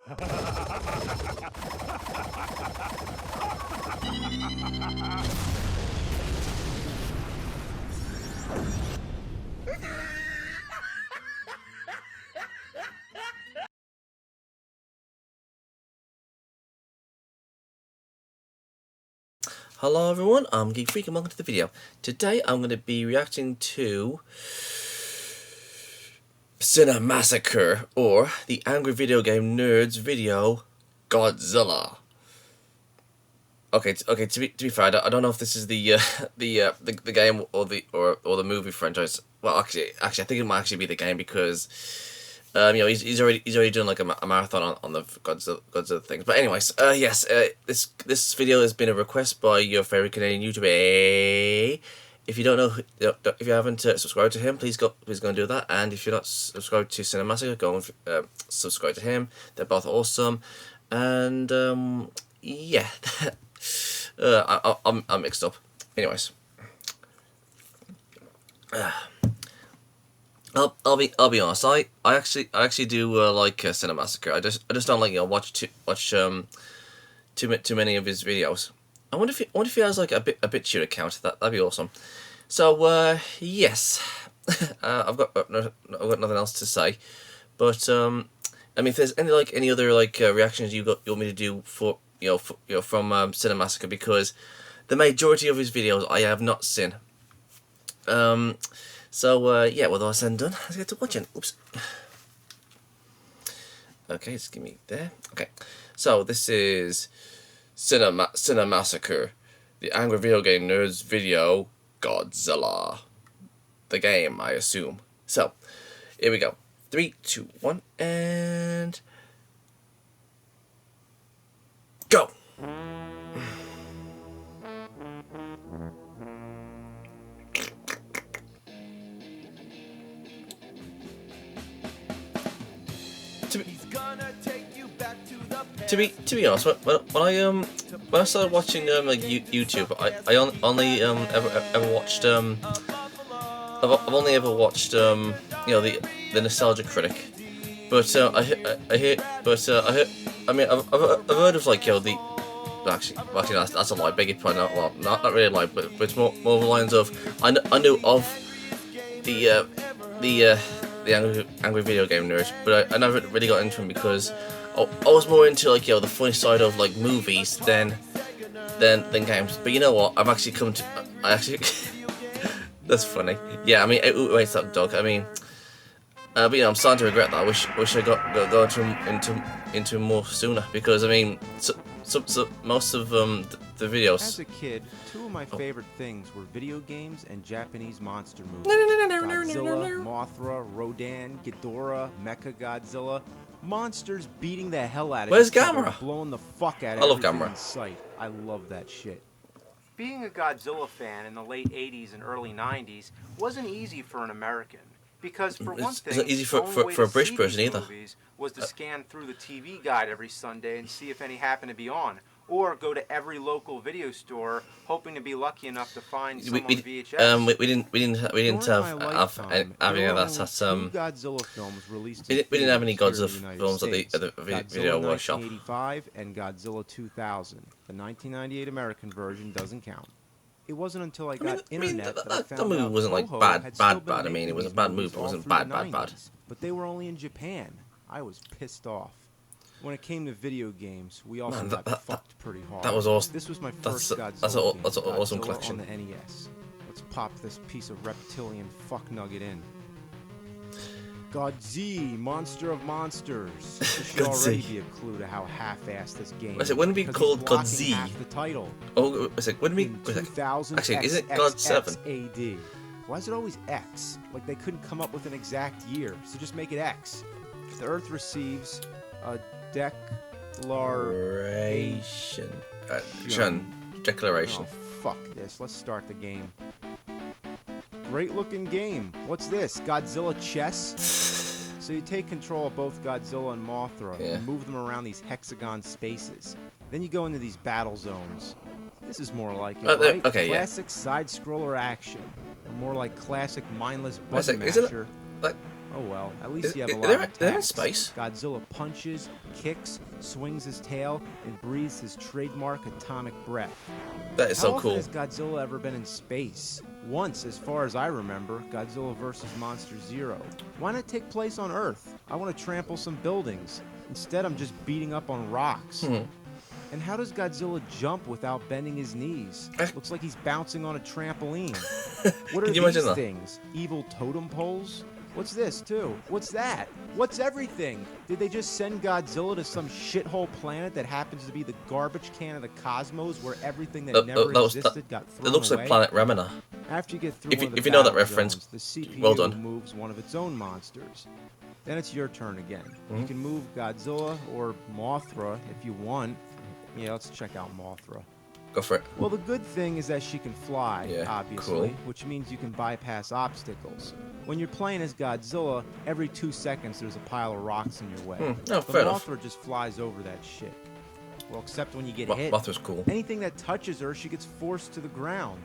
Hello everyone, I'm Geek Freak and welcome to the video. Today I'm going to be reacting to Cinemassacre, or the Angry Video Game Nerds video, Godzilla. Okay, to be fair, I don't know if this is the game or the movie franchise. Well, actually, I think it might actually be the game because he's already done like a marathon on the Godzilla things. But anyways, yes, this video has been a request by your favorite Canadian YouTuber. If you don't know, if you haven't subscribed to him, please go and do that. And if you're not subscribed to Cinemassacre, go and subscribe to him. They're both awesome. And yeah, I'm mixed up. Anyways. I'll be honest. I actually do like Cinemassacre. I just don't like watch too many of his videos. I wonder if he has like a BitChute account. That'd be awesome. So yes, I've got nothing else to say. But I mean, if there's any other reactions you want me to do for from Cinemassacre, because the majority of his videos I have not seen. So, yeah, with all said and done, let's get to watching. Oops. Okay, just give me there. Okay, so this is Cinemassacre, the Angry Video Game Nerds video, Godzilla. The game, I assume. So, here we go. 3, 2, 1, and... go! To be honest, when I started watching like YouTube, I only ever watched I've only ever watched the Nostalgia Critic, but I heard of like the actually that's a lie, beg your pardon. Well, not really a lie, but it's more the lines of I knew of the Angry Video Game Nerds, but I never really got into them because I was more into the funny side of like movies than games. But you know what? I've actually come to that's funny. Yeah, I mean, wait, that dog. I mean, but I'm starting to regret that. I wish I got into more sooner, because I mean, so most of the videos. As a kid, two of my favorite things were video games and Japanese monster movies. Godzilla, Mothra, Rodan, Ghidorah, Mechagodzilla. Monsters beating the hell out of Where's each other, Gamera? blowing the fuck out of I love everything Gamera. in sight. I love that shit. Being a Godzilla fan in the late 80s and early 90s wasn't easy for an American. Because for one thing, it's not easy for a British person either. Was to scan through the TV guide every Sunday and see if any happened to be on, or go to every local video store hoping to be lucky enough to find some on VHS. We didn't have any of that at Godzilla films released. We didn't have any Godzilla films at the video workshop. 1985 and Godzilla 2000. The 1998 American version doesn't count. It wasn't until I got internet that I found that movie out wasn't like Toho bad. had still been I mean, making it was a these bad movies movie. It all wasn't through the bad. 90s, but they were only in Japan. I was pissed off. When it came to video games, we also got fucked pretty hard. That was awesome. This was my first Godzilla game, that's an awesome Godzilla collection. on the NES. Let's pop this piece of reptilian fuck nugget in. Godzilla, monster of monsters. This should already be a clue to how half-assed this game is. It wouldn't be called Godzilla. Half the title. Oh, wouldn't be. Actually, is it God 7? AD. Why is it always X? Like they couldn't come up with an exact year, so just make it X. The Earth receives a declaration. Declaration. Oh, fuck this. Let's start the game. Great looking game. What's this? Godzilla chess? So you take control of both Godzilla and Mothra and move them around these hexagon spaces. Then you go into these battle zones. This is more like it, right? Okay, classic side-scroller action. Or more like classic mindless button masher. Oh well, at least you have a lot of attacks. They're in space. Godzilla punches, kicks, swings his tail, and breathes his trademark atomic breath. That is so cool. How often has Godzilla ever been in space? Once, as far as I remember, Godzilla vs. Monster Zero. Why not take place on Earth? I want to trample some buildings. Instead, I'm just beating up on rocks. And how does Godzilla jump without bending his knees? Looks like he's bouncing on a trampoline. What are these things? Evil totem poles? What's this, too? What's that? What's everything? Did they just send Godzilla to some shithole planet that happens to be the garbage can of the cosmos where everything that never existed got thrown away? It looks like Planet Remina. After you get through if you know that reference, the CPU well done. moves one of its own monsters. Then it's your turn again. You can move Godzilla or Mothra if you want. Yeah, let's check out Mothra. Go for it. Well, the good thing is that she can fly, obviously, cool. which means you can bypass obstacles. When you're playing as Godzilla, every 2 seconds there's a pile of rocks in your way. No, fair enough. Mothra just flies over that shit. Well, except when you get hit. Mothra's cool. Anything that touches her, she gets forced to the ground.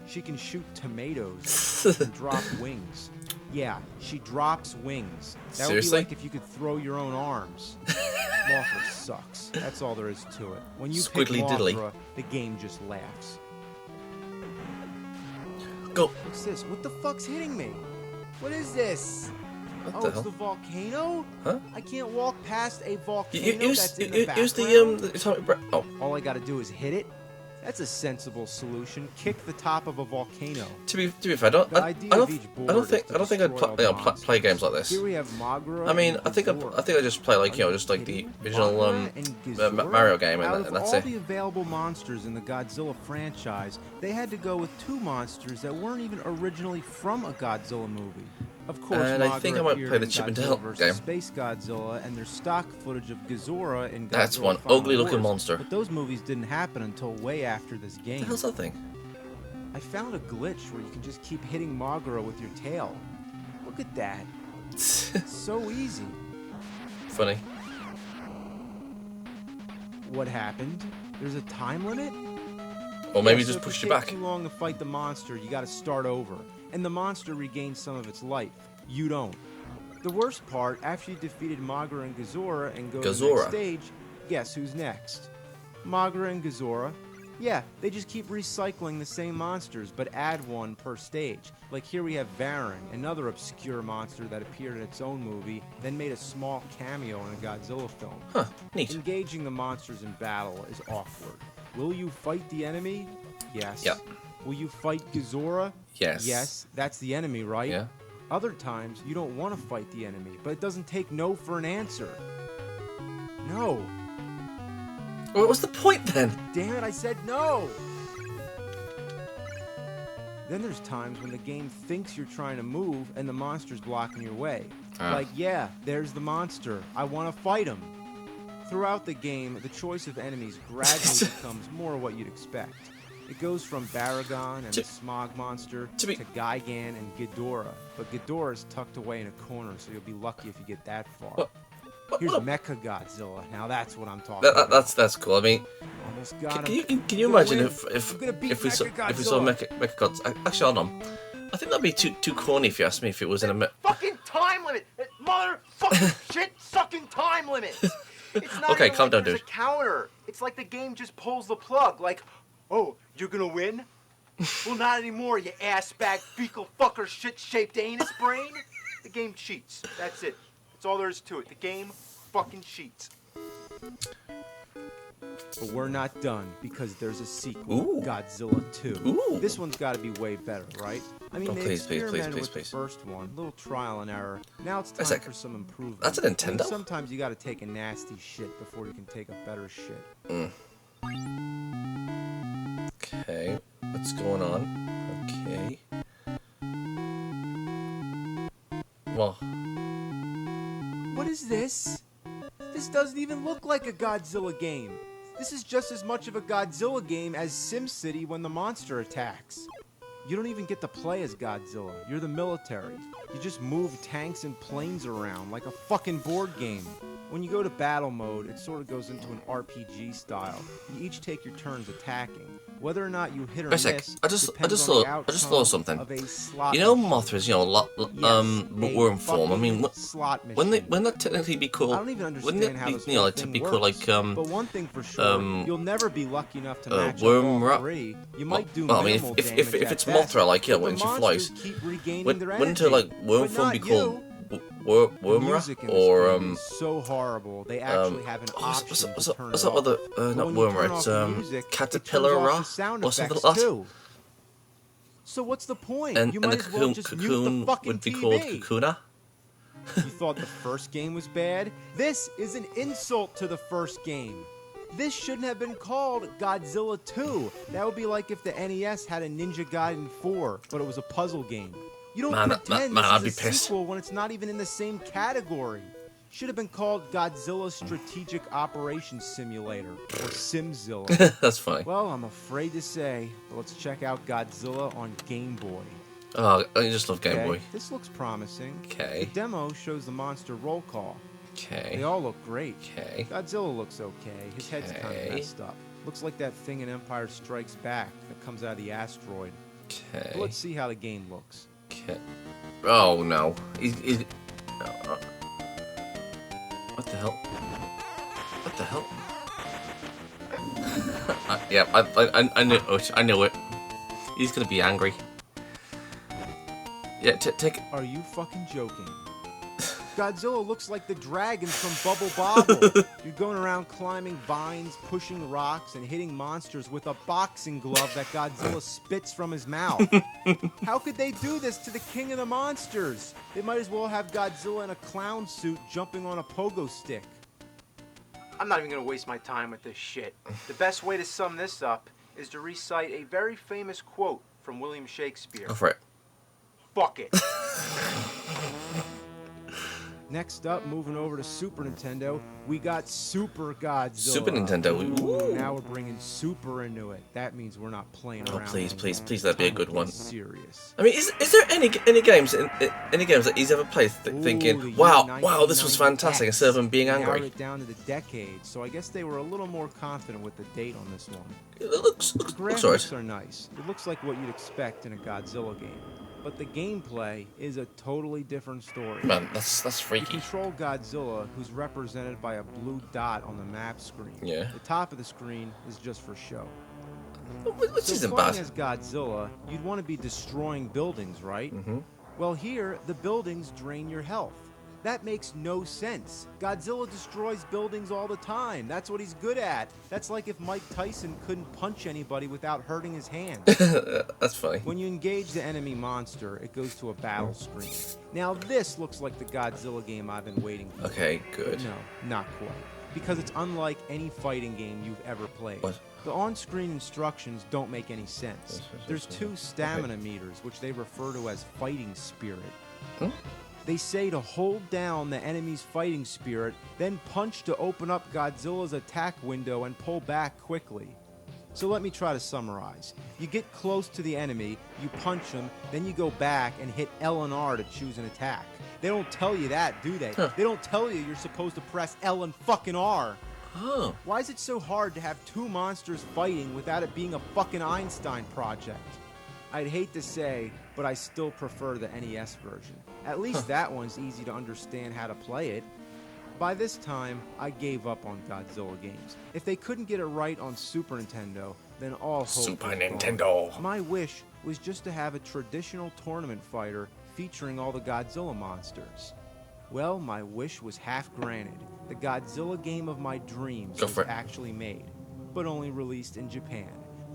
She can shoot tomatoes and drop wings. Yeah, she drops wings. That Seriously? would be like if you could throw your own arms. Mothra sucks. That's all there is to it. When you pick Mothra, the game just laughs. Go. What's this? What the fuck's hitting me? What is this? What the hell? It's the volcano? Huh? I can't walk past a volcano that's in the background. Use the atomic breath. Oh. All I gotta do is hit it? That's a sensible solution. Kick the top of a volcano. To be fair, I don't think I'd play games like this. Here we have Mothra. I mean, I think I just play like just like the original Mario game, and that's it. Out of all the available monsters in the Godzilla franchise, they had to go with 2 monsters that weren't even originally from a Godzilla movie. Of course, and I think I might play the Chip and Dale game. Space Godzilla, and there's stock footage of Ghidorah in Godzilla. That's one ugly-looking monster. But those movies didn't happen until way after this game. What the hell's that thing? I found a glitch where you can just keep hitting Mothra with your tail. Look at that. It's so easy. Funny. What happened? There's a time limit? Or maybe just pushed you back. If it takes too long to fight the monster, you gotta start over. And the monster regains some of its life. You don't. The worst part, after you defeated Mothra and Ghidorah and go to the next stage, guess who's next? Mothra and Ghidorah. Yeah, they just keep recycling the same monsters, but add one per stage. Like here we have Varan, another obscure monster that appeared in its own movie, then made a small cameo in a Godzilla film. Huh, neat. Engaging the monsters in battle is awkward. Will you fight the enemy? Yes. Yep. Will you fight Ghidorah? Yes. Yes, that's the enemy, right? Yeah. Other times, you don't want to fight the enemy, but it doesn't take no for an answer. No. Well, what's the point then? Damn it, I said no! Then there's times when the game thinks you're trying to move and the monster's blocking your way. Like, yeah, there's the monster. I want to fight him. Throughout the game, the choice of enemies gradually becomes more what you'd expect. It goes from Baragon and the Smog Monster to Gigan and Ghidorah. But Ghidorah's tucked away in a corner, so you'll be lucky if you get that far. Here's Mecha Godzilla. Now that's what I'm talking about. That's cool. I mean, almost got him. Can you imagine if we saw Mecha Godzilla? Actually, hold on. I think that'd be too corny if you asked me if it was in a fucking time limit. Motherfucking shit sucking time limit. It's not okay, calm down, dude. It's a counter. It's like the game just pulls the plug. Like, oh, you're gonna win? Well, not anymore, you ass bag fecal fucker shit-shaped anus brain. The game cheats. That's it. That's all there is to it. The game fucking cheats. But we're not done, because there's a sequel, Ooh. Godzilla II. Ooh. This one's got to be way better, right? I mean, they please, experimented please, with please. the first one, little trial and error. Now it's time That's for some improvement. That's a Nintendo? I mean, sometimes you got to take a nasty shit before you can take a better shit. Okay, what's going on? Okay. Well. What is this? This doesn't even look like a Godzilla game. This is just as much of a Godzilla game as SimCity when the monster attacks. You don't even get to play as Godzilla. You're the military. You just move tanks and planes around like a fucking board game. When you go to battle mode, it sort of goes into an RPG style. You each take your turns attacking. Whether or not you hit or Wait a sec. miss I just depends thought on the thought of something. of a slot You know, machine. Mothra's, you know, Yes, worm form. I mean, slot machine. wouldn't that technically be called? I don't even Wouldn't understand it how be, this you know, whole like to thing be works. called like But one thing for sure, you'll never be lucky enough to match up all worm three. You might do well, I mean, minimal if damage at it's best, Mothra, like, yeah, but when the she flies, monsters keep regaining their wouldn't energy. her like worm But form not be called The Wormra music in this or game is so horrible. They actually have an option to turn what's it that off. other But not when you turn Wormra? off It's the music, it turns Caterpillar off the sound or something effects like that. too. So what's the point? And You and might the as well just mute the cocoon fucking would be TV. called Kakuna. You thought the first game was bad? This is an insult to the first game. This shouldn't have been called Godzilla II. That would be like if the NES had a Ninja Gaiden 4, but it was a puzzle game. You don't pretend I'd this be is a pissed. sequel when it's not even in the same category. Should have been called Godzilla Strategic Operations Simulator, or Simzilla. That's funny. Well, I'm afraid to say, but let's check out Godzilla on Game Boy. Oh, I just love Game Boy. This looks promising. Okay. The demo shows the monster roll call. Okay. They all look great. Okay. Godzilla looks okay. His head's kind Okay. of messed up. Looks like that thing in Empire Strikes Back that comes out of the asteroid. Okay. But let's see how the game looks. Okay. Oh no. What the hell? What the hell? Yeah, I knew it. He's gonna be angry. Yeah, take. Are you fucking joking? Godzilla looks like the dragon from Bubble Bobble. You're going around climbing vines, pushing rocks, and hitting monsters with a boxing glove that Godzilla spits from his mouth. How could they do this to the king of the monsters? They might as well have Godzilla in a clown suit jumping on a pogo stick. I'm not even gonna waste my time with this shit. The best way to sum this up is to recite a very famous quote from William Shakespeare. Go for it. Fuck it. Next up, moving over to Super Nintendo, we got Super Godzilla. Super Nintendo. Ooh. Now we're bringing Super into it. That means we're not playing around. Oh, please, anymore. please that'd be a good one. Serious. I mean, is there any games that he's ever played thinking, wow, this was fantastic, instead of him being Narrowed angry? it down to the decade, so I guess they were a little more confident with the date on this one. It looks The alright. graphics are nice. It looks like what you'd expect in a Godzilla game. But the gameplay is a totally different story. Man, that's You freaky. control Godzilla, who's represented by a blue dot on the map screen. Yeah. The top of the screen is just for show. Which So isn't playing bad. as Godzilla, you'd want to be destroying buildings, right? Mm-hmm. Well, here, the buildings drain your health. That makes no sense. Godzilla destroys buildings all the time. That's what he's good at. That's like if Mike Tyson couldn't punch anybody without hurting his hand. That's funny. When you engage the enemy monster, it goes to a battle screen. Now this looks like the Godzilla game I've been waiting for. Okay, good. No, not quite. Because it's unlike any fighting game you've ever played. What? The on-screen instructions don't make any sense. There's two stamina meters, which they refer to as fighting spirit. Hmm? They say to hold down the enemy's fighting spirit, then punch to open up Godzilla's attack window and pull back quickly. So let me try to summarize. You get close to the enemy, you punch him, then you go back and hit L and R to choose an attack. They don't tell you that, do they? Huh. They don't tell you you're supposed to press L and fucking R. Oh. Why is it so hard to have two monsters fighting without it being a fucking Einstein project? I'd hate to say, but I still prefer the NES version. At least that one's easy to understand how to play it. By this time, I gave up on Godzilla games. If they couldn't get it right on Super Nintendo, then all hope Super was gone. Nintendo. My wish was just to have a traditional tournament fighter featuring all the Godzilla monsters. Well, my wish was half granted. The Godzilla game of my dreams Go was for it. actually made, but only released in Japan,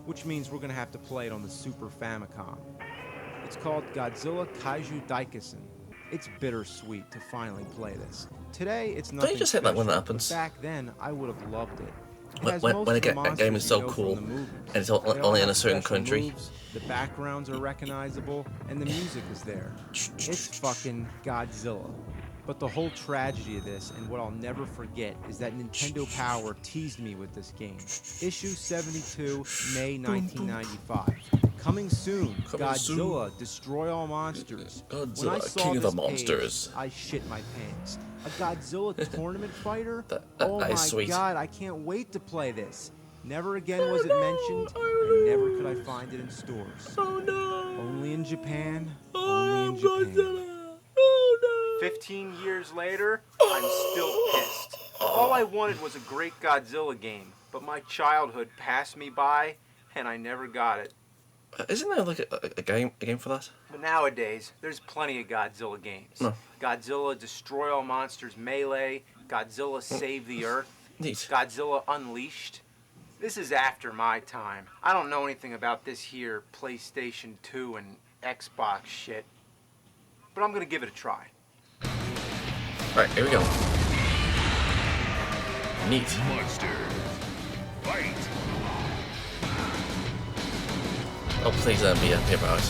which means we're gonna have to play it on the Super Famicom. It's called Godzilla Kaiju Daikisen. It's bittersweet to finally play this. Today, it's nothing Don't you just hate that when that special, happens? but back then, I would have loved it. It When- has when- most when of the a game is monsters so you know from cool, the movies. and it's all- They all only in have a certain special country. moves, the backgrounds are recognizable, and the music is there. It's fucking Godzilla. But the whole tragedy of this, and what I'll never forget, is that Nintendo Power teased me with this game. Issue 72, May 1995. Coming soon, Coming soon. Godzilla, Destroy All Monsters. When I Godzilla, saw King of the this page, Monsters. I shit my pants. A Godzilla tournament fighter? That Oh is my sweet. god, I can't wait to play this. Never again was it mentioned, and never could I find it in stores. Oh no! Only in Japan, Oh, only in Japan. Godzilla! Oh no! 15 years later, I'm still pissed. All I wanted was a great Godzilla game, but my childhood passed me by, and I never got it. Isn't there like a game for that? But nowadays, there's plenty of Godzilla games. No. Godzilla Destroy All Monsters Melee, Godzilla Save the Earth, Neat. Godzilla Unleashed. This is after my time. I don't know anything about this here PlayStation 2 and Xbox shit, but I'm gonna give it a try. Alright, here we go. Neat. Monster. Fight. Oh, please don't be happy about it.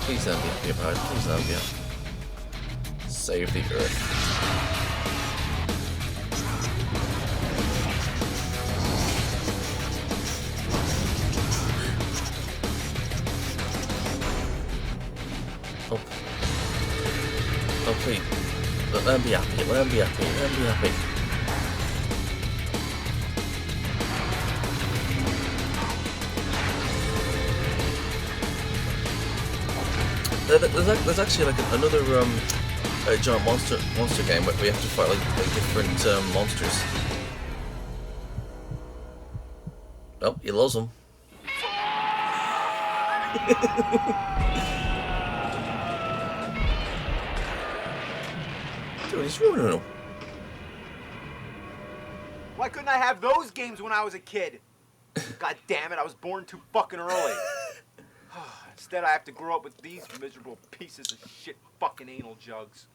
Please don't be happy about it. Please don't be happy. Save the Earth. Oh. Oh, please. Let them be happy. Let them be happy. Let them be happy. There's actually like another giant monster game where we have to fight like different monsters. Oh, he loves them. Dude, he's ruining them. Why couldn't I have those games when I was a kid? God damn it, I was born too fucking early. Instead, I have to grow up with these miserable pieces of shit fucking anal jugs.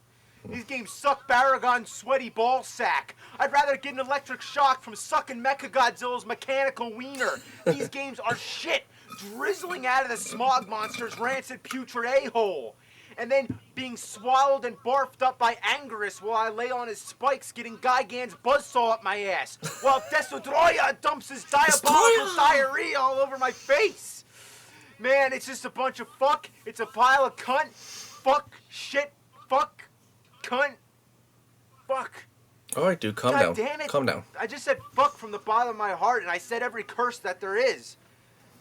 These games suck Baragon's sweaty ball sack. I'd rather get an electric shock from sucking Mechagodzilla's mechanical wiener. These games are shit, drizzling out of the smog monster's rancid putrid a-hole. And then being swallowed and barfed up by Anguirus while I lay on his spikes getting Gigan's buzzsaw up my ass. While Desodroya dumps his diabolical diarrhea all over my face. Man, it's just a bunch of fuck. It's a pile of cunt. Fuck. Shit. Fuck. Cunt. Fuck. Alright, dude, calm God down. Damn it. Calm down. I just said fuck from the bottom of my heart, and I said every curse that there is.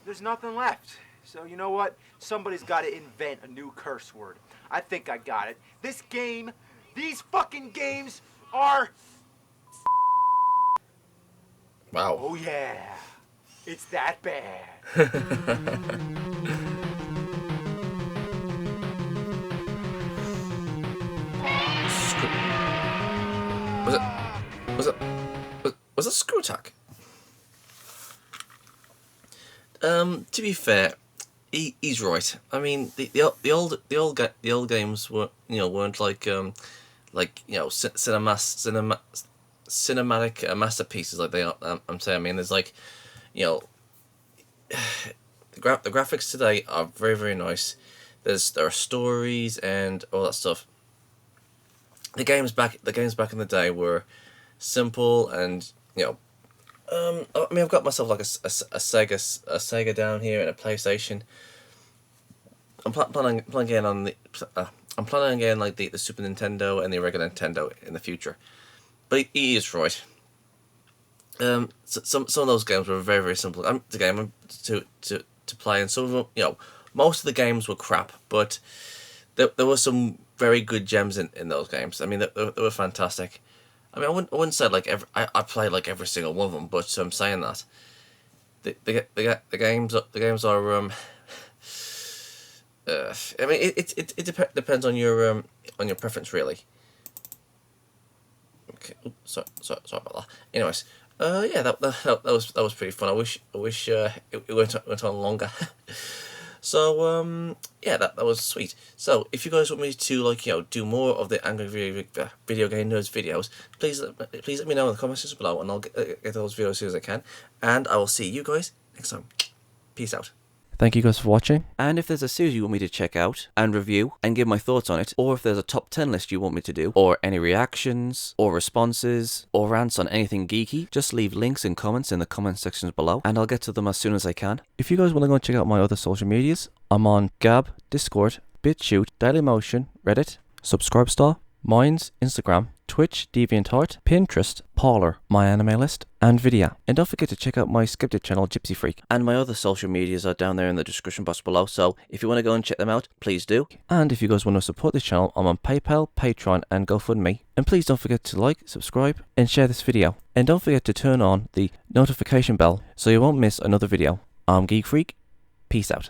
There's nothing left. So, you know what? Somebody's got to invent a new curse word. I think I got it. This game, these fucking games are... Wow. Oh, yeah. It's that bad. Was it Screw Attack? To be fair, he's right. I mean, the old games weren't cinematic masterpieces like they are. I'm saying. I mean, there's like, the graphics today are very, very nice. There are stories and all that stuff. The games back in the day were simple and I mean, I've got myself like a Sega down here and a PlayStation. I'm planning again on the I'm planning again like the Super Nintendo and the regular Nintendo in the future. But he is right. Some of those games were very, very simple to play, and some of them, most of the games were crap, but there were some very good gems in those games. I mean, they were fantastic. I mean, I wouldn't say like I played like every single one of them, but I'm saying that the games are I mean, it depends on your preference, really. Okay, sorry about that. Anyways, yeah, that was pretty fun. I wish it went on longer. So yeah, that was sweet. So if you guys want me to do more of the Angry Video Game Nerds videos, please let me know in the comments section below, and I'll get those videos as soon as I can. And I will see you guys next time. Peace out. Thank you guys for watching, and if there's a series you want me to check out and review and give my thoughts on it, or if there's a top 10 list you want me to do, or any reactions, or responses, or rants on anything geeky, just leave links and comments in the comment sections below, and I'll get to them as soon as I can. If you guys want to go and check out my other social medias, I'm on Gab, Discord, BitChute, Dailymotion, Reddit, Subscribestar, Mine's Instagram, Twitch, DeviantArt, Pinterest, Parler, my anime list, and Vidya. And don't forget to check out my Skeptic channel, Gypsy Freak. And my other social medias are down there in the description box below, so if you want to go and check them out, please do. And if you guys want to support this channel, I'm on PayPal, Patreon, and GoFundMe. And please don't forget to like, subscribe, and share this video. And don't forget to turn on the notification bell so you won't miss another video. I'm Geek Freak. Peace out.